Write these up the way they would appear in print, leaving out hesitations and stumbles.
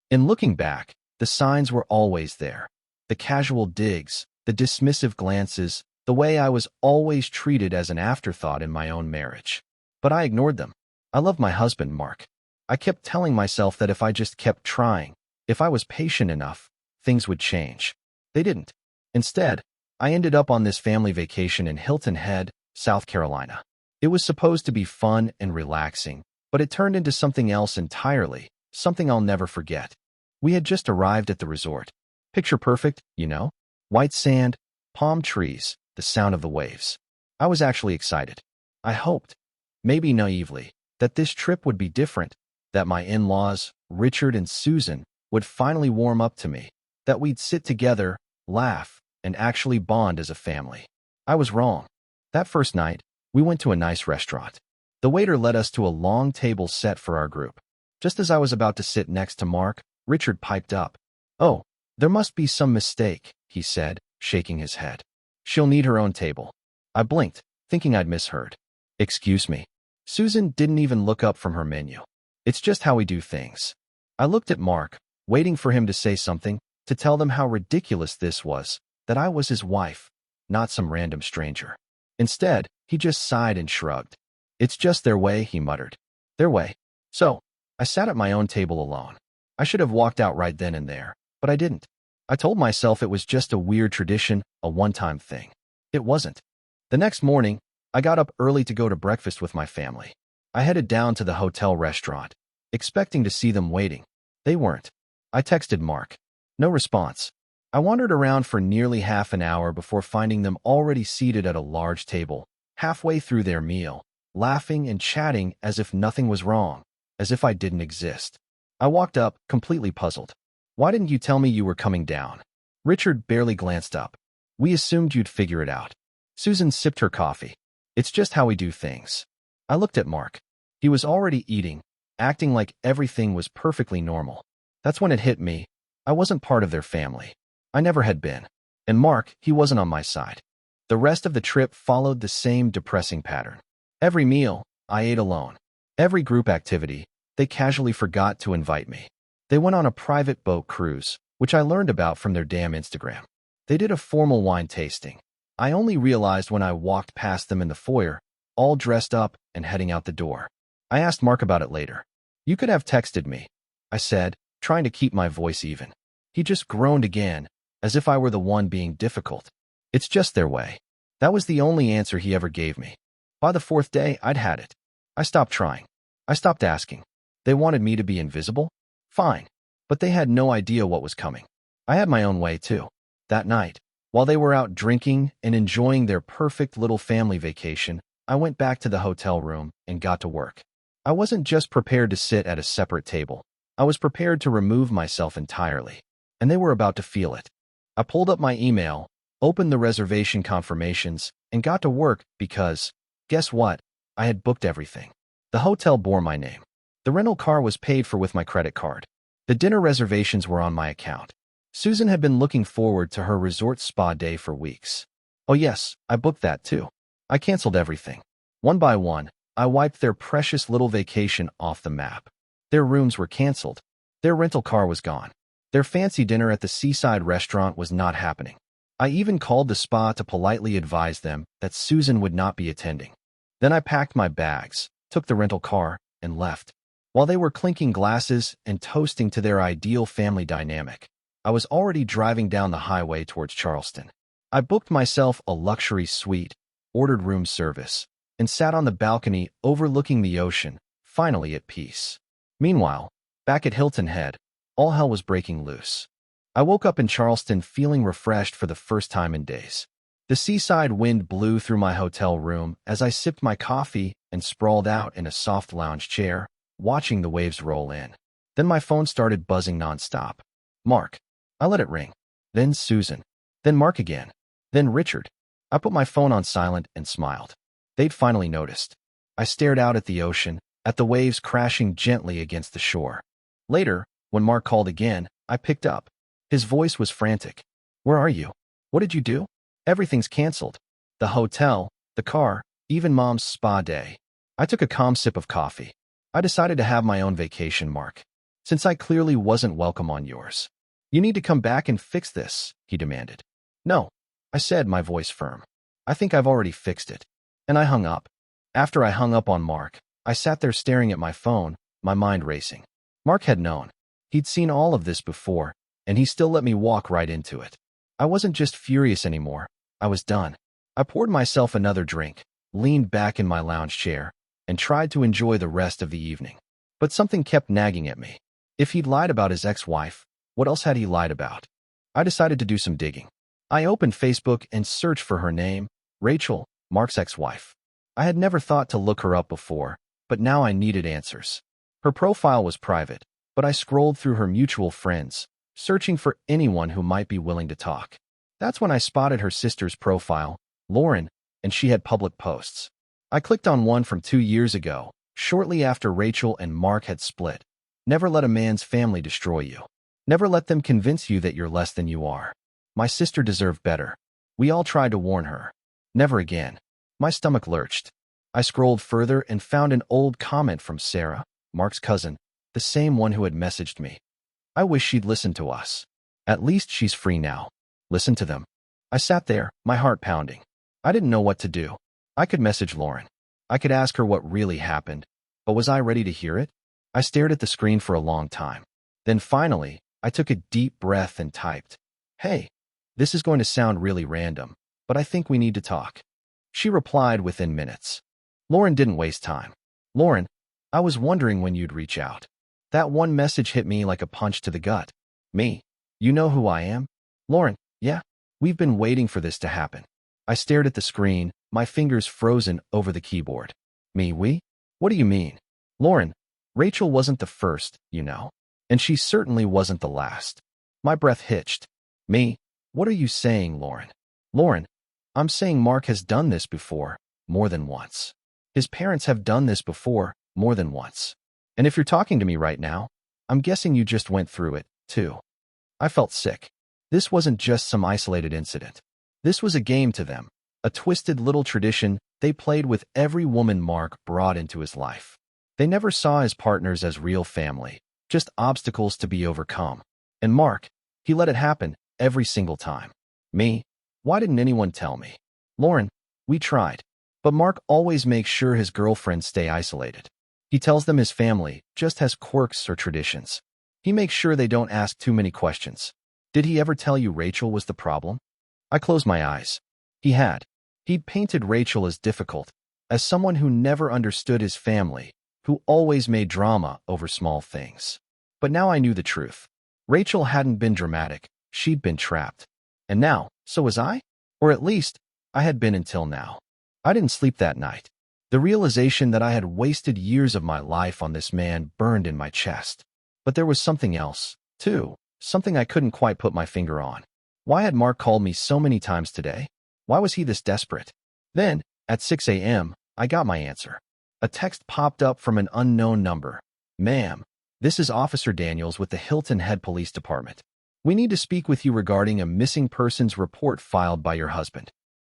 In looking back, the signs were always there. The casual digs, the dismissive glances, the way I was always treated as an afterthought in my own marriage. But I ignored them. I loved my husband, Mark. I kept telling myself that if I just kept trying, if I was patient enough, things would change. They didn't. Instead, I ended up on this family vacation in Hilton Head, South Carolina. It was supposed to be fun and relaxing, but it turned into something else entirely, something I'll never forget. We had just arrived at the resort. Picture perfect, you know? White sand, palm trees, the sound of the waves. I was actually excited. I hoped, maybe naively, that this trip would be different, that my in-laws, Richard and Susan, would finally warm up to me, that we'd sit together, laugh, and actually bond as a family. I was wrong. That first night, we went to a nice restaurant. The waiter led us to a long table set for our group. Just as I was about to sit next to Mark, Richard piped up. "Oh, there must be some mistake," he said, shaking his head. "She'll need her own table." I blinked, thinking I'd misheard. "Excuse me." Susan didn't even look up from her menu. "It's just how we do things." I looked at Mark, waiting for him to say something, to tell them how ridiculous this was, that I was his wife, not some random stranger. Instead, he just sighed and shrugged. "It's just their way," he muttered. "Their way." So, I sat at my own table alone. I should have walked out right then and there, but I didn't. I told myself it was just a weird tradition, a one-time thing. It wasn't. The next morning, I got up early to go to breakfast with my family. I headed down to the hotel restaurant, expecting to see them waiting. They weren't. I texted Mark. No response. I wandered around for nearly half an hour before finding them already seated at a large table, halfway through their meal, laughing and chatting as if nothing was wrong, as if I didn't exist. I walked up, completely puzzled. "Why didn't you tell me you were coming down?" Richard barely glanced up. "We assumed you'd figure it out." Susan sipped her coffee. "It's just how we do things." I looked at Mark. He was already eating, acting like everything was perfectly normal. That's when it hit me. I wasn't part of their family. I never had been. And Mark, he wasn't on my side. The rest of the trip followed the same depressing pattern. Every meal, I ate alone. Every group activity, they casually forgot to invite me. They went on a private boat cruise, which I learned about from their damn Instagram. They did a formal wine tasting. I only realized when I walked past them in the foyer, all dressed up and heading out the door. I asked Mark about it later. "You could have texted me," I said, trying to keep my voice even. He just groaned again, as if I were the one being difficult. "It's just their way." That was the only answer he ever gave me. By the fourth day, I'd had it. I stopped trying. I stopped asking. They wanted me to be invisible? Fine. But they had no idea what was coming. I had my own way, too. That night, while they were out drinking and enjoying their perfect little family vacation, I went back to the hotel room and got to work. I wasn't just prepared to sit at a separate table. I was prepared to remove myself entirely. And they were about to feel it. I pulled up my email, opened the reservation confirmations, and got to work because, guess what? I had booked everything. The hotel bore my name. The rental car was paid for with my credit card. The dinner reservations were on my account. Susan had been looking forward to her resort spa day for weeks. Oh yes, I booked that too. I canceled everything. One by one, I wiped their precious little vacation off the map. Their rooms were canceled. Their rental car was gone. Their fancy dinner at the seaside restaurant was not happening. I even called the spa to politely advise them that Susan would not be attending. Then I packed my bags, took the rental car, and left. While they were clinking glasses and toasting to their ideal family dynamic, I was already driving down the highway towards Charleston. I booked myself a luxury suite, ordered room service, and sat on the balcony overlooking the ocean, finally at peace. Meanwhile, back at Hilton Head, all hell was breaking loose. I woke up in Charleston feeling refreshed for the first time in days. The seaside wind blew through my hotel room as I sipped my coffee and sprawled out in a soft lounge chair, watching the waves roll in. Then my phone started buzzing nonstop. Mark. I let it ring. Then Susan. Then Mark again. Then Richard. I put my phone on silent and smiled. They'd finally noticed. I stared out at the ocean, at the waves crashing gently against the shore. Later, when Mark called again, I picked up. His voice was frantic. "Where are you? What did you do?" "Everything's canceled. The hotel, the car, even Mom's spa day." I took a calm sip of coffee. I decided to have my own vacation, Mark. since I clearly wasn't welcome on yours. You need to come back and fix this, he demanded. No, I said, my voice firm. I think I've already fixed it. And I hung up. After I hung up on Mark, I sat there staring at my phone, my mind racing. Mark had known. He'd seen all of this before, and he still let me walk right into it. I wasn't just furious anymore. I was done. I poured myself another drink, leaned back in my lounge chair, and tried to enjoy the rest of the evening. But something kept nagging at me. If he'd lied about his ex-wife, what else had he lied about? I decided to do some digging. I opened Facebook and searched for her name, Rachel, Mark's ex-wife. I had never thought to look her up before, but now I needed answers. Her profile was private, but I scrolled through her mutual friends, searching for anyone who might be willing to talk. That's when I spotted her sister's profile, Lauren, and she had public posts. I clicked on one from 2 years ago, shortly after Rachel and Mark had split. Never let a man's family destroy you. Never let them convince you that you're less than you are. My sister deserved better. We all tried to warn her. Never again. My stomach lurched. I scrolled further and found an old comment from Sarah, Mark's cousin, the same one who had messaged me. I wish she'd listened to us. At least she's free now. Listen to them. I sat there, my heart pounding. I didn't know what to do. I could message Lauren. I could ask her what really happened, but was I ready to hear it? I stared at the screen for a long time. Then finally, I took a deep breath and typed, "Hey, this is going to sound really random, but I think we need to talk." She replied within minutes. Lauren didn't waste time. "Lauren, I was wondering when you'd reach out." That one message hit me like a punch to the gut. "Me? You know who I am?" "Lauren, yeah. We've been waiting for this to happen." I stared at the screen, my fingers frozen over the keyboard. "Me, we? What do you mean?" "Lauren, Rachel wasn't the first, you know. And she certainly wasn't the last." My breath hitched. "Me? What are you saying, Lauren?" "Lauren, I'm saying Mark has done this before, more than once. His parents have done this before, more than once. And if you're talking to me right now, I'm guessing you just went through it, too." I felt sick. This wasn't just some isolated incident. This was a game to them, a twisted little tradition they played with every woman Mark brought into his life. They never saw his partners as real family, just obstacles to be overcome. And Mark, he let it happen every single time. Me? Why didn't anyone tell me? "Lauren, we tried. But Mark always makes sure his girlfriends stay isolated. He tells them his family just has quirks or traditions. He makes sure they don't ask too many questions. Did he ever tell you Rachel was the problem?" I closed my eyes. He had. He'd painted Rachel as difficult, as someone who never understood his family, who always made drama over small things. But now I knew the truth. Rachel hadn't been dramatic, she'd been trapped. And now, so was I? Or at least, I had been until now. I didn't sleep that night. The realization that I had wasted years of my life on this man burned in my chest. But there was something else, too, something I couldn't quite put my finger on. Why had Mark called me so many times today? Why was he this desperate? Then, at 6 a.m., I got my answer. A text popped up from an unknown number. "Ma'am, this is Officer Daniels with the Hilton Head Police Department. We need to speak with you regarding a missing persons report filed by your husband."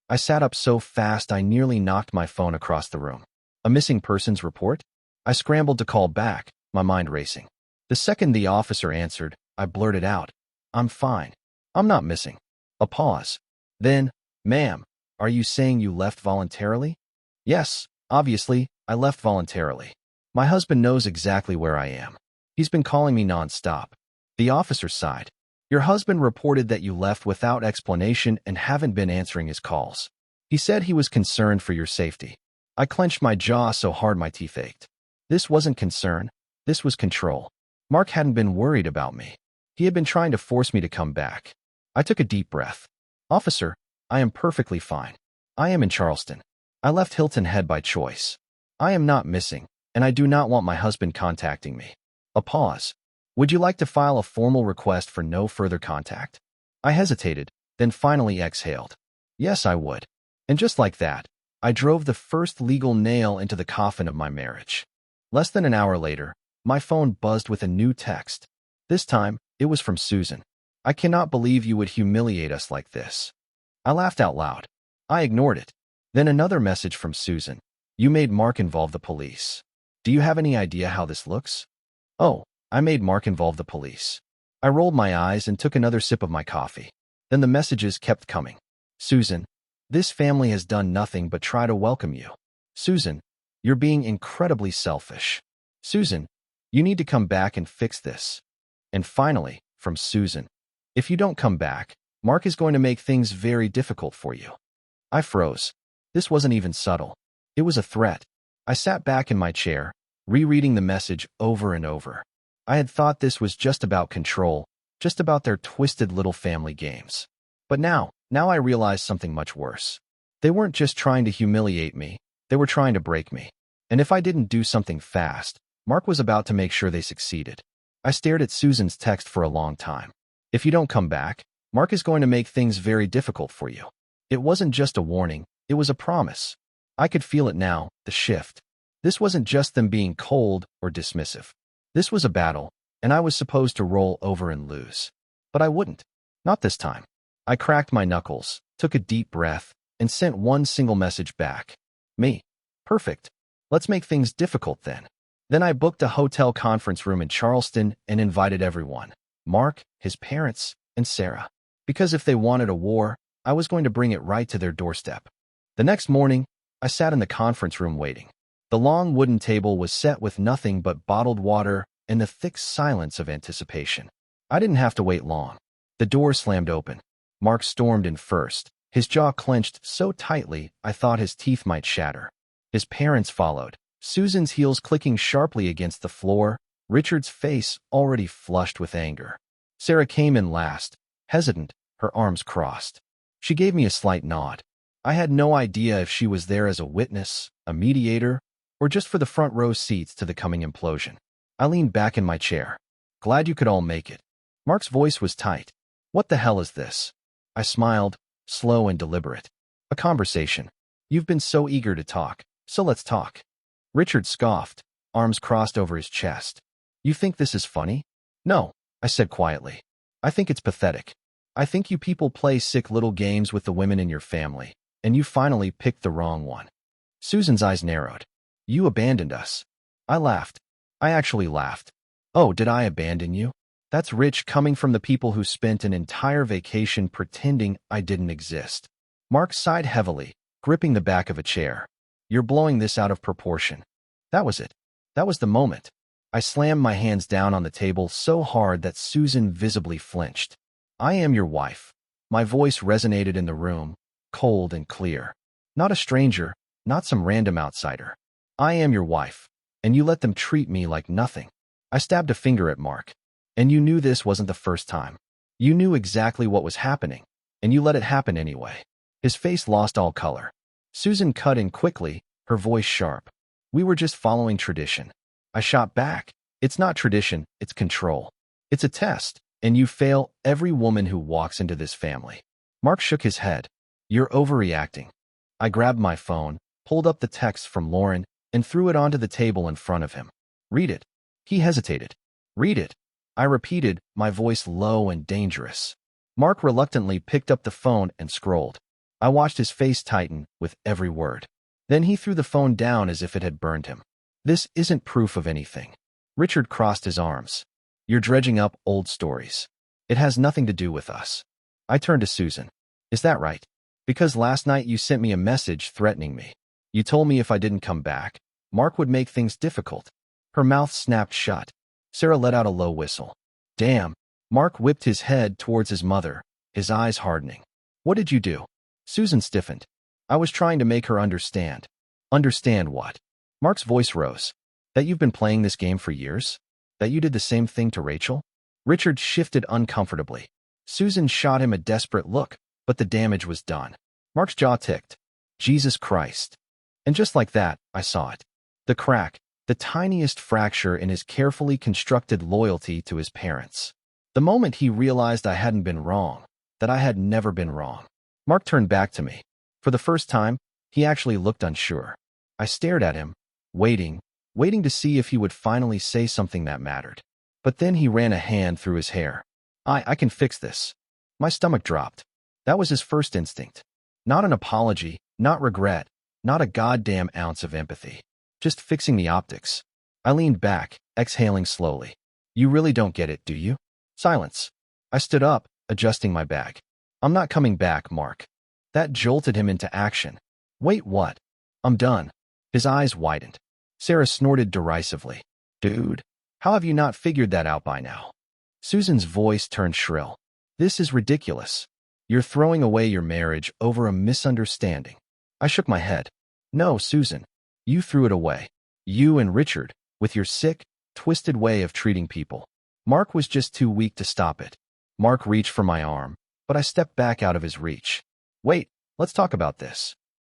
I sat up so fast I nearly knocked my phone across the room. A missing persons report? I scrambled to call back, my mind racing. The second the officer answered, I blurted out, "I'm fine. I'm not missing." A pause. Then, "Ma'am, are you saying you left voluntarily?" "Yes, obviously, I left voluntarily. My husband knows exactly where I am. He's been calling me nonstop." The officer sighed. "Your husband reported that you left without explanation and haven't been answering his calls. He said he was concerned for your safety." I clenched my jaw so hard my teeth ached. This wasn't concern. This was control. Mark hadn't been worried about me. He had been trying to force me to come back. I took a deep breath. "Officer, I am perfectly fine. I am in Charleston. I left Hilton Head by choice. I am not missing, and I do not want my husband contacting me." A pause. "Would you like to file a formal request for no further contact?" I hesitated, then finally exhaled. "Yes, I would." And just like that, I drove the first legal nail into the coffin of my marriage. Less than an hour later, my phone buzzed with a new text. This time, it was from Susan. "I cannot believe you would humiliate us like this." I laughed out loud. I ignored it. Then another message from Susan. "You made Mark involve the police. Do you have any idea how this looks?" "Oh, I made Mark involve the police. I rolled my eyes and took another sip of my coffee. Then the messages kept coming. Susan, this family has done nothing but try to welcome you. Susan, you're being incredibly selfish. Susan, you need to come back and fix this. And finally, from Susan, if you don't come back, Mark is going to make things very difficult for you. I froze. This wasn't even subtle. It was a threat. I sat back in my chair, rereading the message over and over. I had thought this was just about control, just about their twisted little family games. But now I realized something much worse. They weren't just trying to humiliate me, they were trying to break me. And if I didn't do something fast, Mark was about to make sure they succeeded. I stared at Susan's text for a long time. If you don't come back, Mark is going to make things very difficult for you. It wasn't just a warning, it was a promise. I could feel it now, the shift. This wasn't just them being cold or dismissive. This was a battle, and I was supposed to roll over and lose. But I wouldn't. Not this time. I cracked my knuckles, took a deep breath, and sent one single message back. Me. Perfect. Let's make things difficult then. Then I booked a hotel conference room in Charleston and invited everyone. Mark, his parents, and Sarah. Because if they wanted a war, I was going to bring it right to their doorstep. The next morning, I sat in the conference room waiting. The long wooden table was set with nothing but bottled water and the thick silence of anticipation. I didn't have to wait long. The door slammed open. Mark stormed in first, his jaw clenched so tightly I thought his teeth might shatter. His parents followed, Susan's heels clicking sharply against the floor, Richard's face already flushed with anger. Sarah came in last, hesitant, her arms crossed. She gave me a slight nod. I had no idea if she was there as a witness, a mediator, or just for the front row seats to the coming implosion. I leaned back in my chair. Glad you could all make it. Mark's voice was tight. What the hell is this? I smiled, slow and deliberate. A conversation. You've been so eager to talk, so let's talk. Richard scoffed, arms crossed over his chest. You think this is funny? No, I said quietly. I think it's pathetic. I think you people play sick little games with the women in your family, and you finally picked the wrong one. Susan's eyes narrowed. You abandoned us. I laughed. I actually laughed. Oh, did I abandon you? That's rich coming from the people who spent an entire vacation pretending I didn't exist. Mark sighed heavily, gripping the back of a chair. You're blowing this out of proportion. That was it. That was the moment. I slammed my hands down on the table so hard that Susan visibly flinched. I am your wife. My voice resonated in the room, cold and clear. Not a stranger, not some random outsider. I am your wife, and you let them treat me like nothing. I stabbed a finger at Mark. And you knew this wasn't the first time. You knew exactly what was happening, and you let it happen anyway. His face lost all color. Susan cut in quickly, her voice sharp. We were just following tradition. I shot back. It's not tradition, it's control. It's a test, and you fail every woman who walks into this family. Mark shook his head. You're overreacting. I grabbed my phone, pulled up the text from Lauren, and threw it onto the table in front of him. Read it. He hesitated. Read it. I repeated, my voice low and dangerous. Mark reluctantly picked up the phone and scrolled. I watched his face tighten with every word. Then he threw the phone down as if it had burned him. This isn't proof of anything. Richard crossed his arms. You're dredging up old stories. It has nothing to do with us. I turned to Susan. Is that right? Because last night you sent me a message threatening me. You told me if I didn't come back, Mark would make things difficult. Her mouth snapped shut. Sarah let out a low whistle. Damn. Mark whipped his head towards his mother, his eyes hardening. What did you do? Susan stiffened. I was trying to make her understand. Understand what? Mark's voice rose. That you've been playing this game for years? That you did the same thing to Rachel? Richard shifted uncomfortably. Susan shot him a desperate look, but the damage was done. Mark's jaw ticked. Jesus Christ. And just like that, I saw it. The crack. The tiniest fracture in his carefully constructed loyalty to his parents. The moment he realized I hadn't been wrong, that I had never been wrong. Mark turned back to me. For the first time, he actually looked unsure. I stared at him, waiting to see if he would finally say something that mattered. But then he ran a hand through his hair. I can fix this. My stomach dropped. That was his first instinct. Not an apology, not regret, not a goddamn ounce of empathy. Just fixing the optics. I leaned back, exhaling slowly. You really don't get it, do you? Silence. I stood up, adjusting my bag. I'm not coming back, Mark. That jolted him into action. Wait, what? I'm done. His eyes widened. Sarah snorted derisively. Dude, how have you not figured that out by now? Susan's voice turned shrill. This is ridiculous. You're throwing away your marriage over a misunderstanding. I shook my head. No, Susan. You threw it away. You and Richard, with your sick, twisted way of treating people. Mark was just too weak to stop it. Mark reached for my arm, but I stepped back out of his reach. Wait, let's talk about this.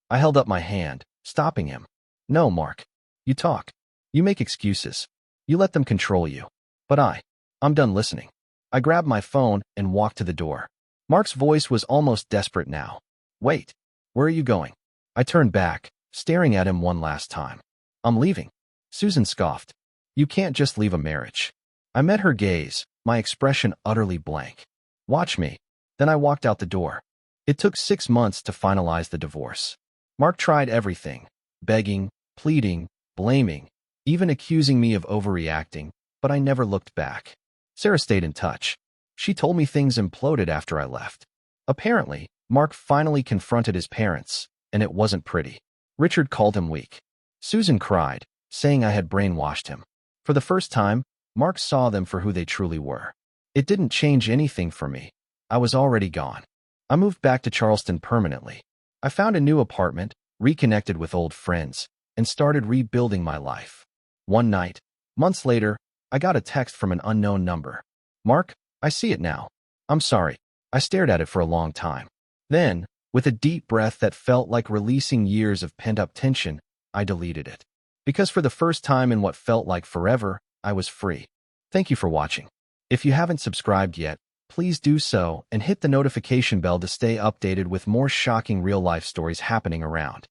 I held up my hand, stopping him. No, Mark. You talk. You make excuses. You let them control you. But I'm done listening. I grabbed my phone and walked to the door. Mark's voice was almost desperate now. Wait, where are you going? I turned back, staring at him one last time. I'm leaving. Susan scoffed. You can't just leave a marriage. I met her gaze, my expression utterly blank. Watch me. Then I walked out the door. It took 6 months to finalize the divorce. Mark tried everything, begging, pleading, blaming, even accusing me of overreacting, but I never looked back. Sarah stayed in touch. She told me things imploded after I left. Apparently, Mark finally confronted his parents, and it wasn't pretty. Richard called him weak. Susan cried, saying I had brainwashed him. For the first time, Mark saw them for who they truly were. It didn't change anything for me. I was already gone. I moved back to Charleston permanently. I found a new apartment, reconnected with old friends, and started rebuilding my life. One night, months later, I got a text from an unknown number. Mark, I see it now. I'm sorry. I stared at it for a long time. Then, with a deep breath that felt like releasing years of pent-up tension, I deleted it. Because for the first time in what felt like forever, I was free. Thank you for watching. If you haven't subscribed yet, please do so and hit the notification bell to stay updated with more shocking real-life stories happening around.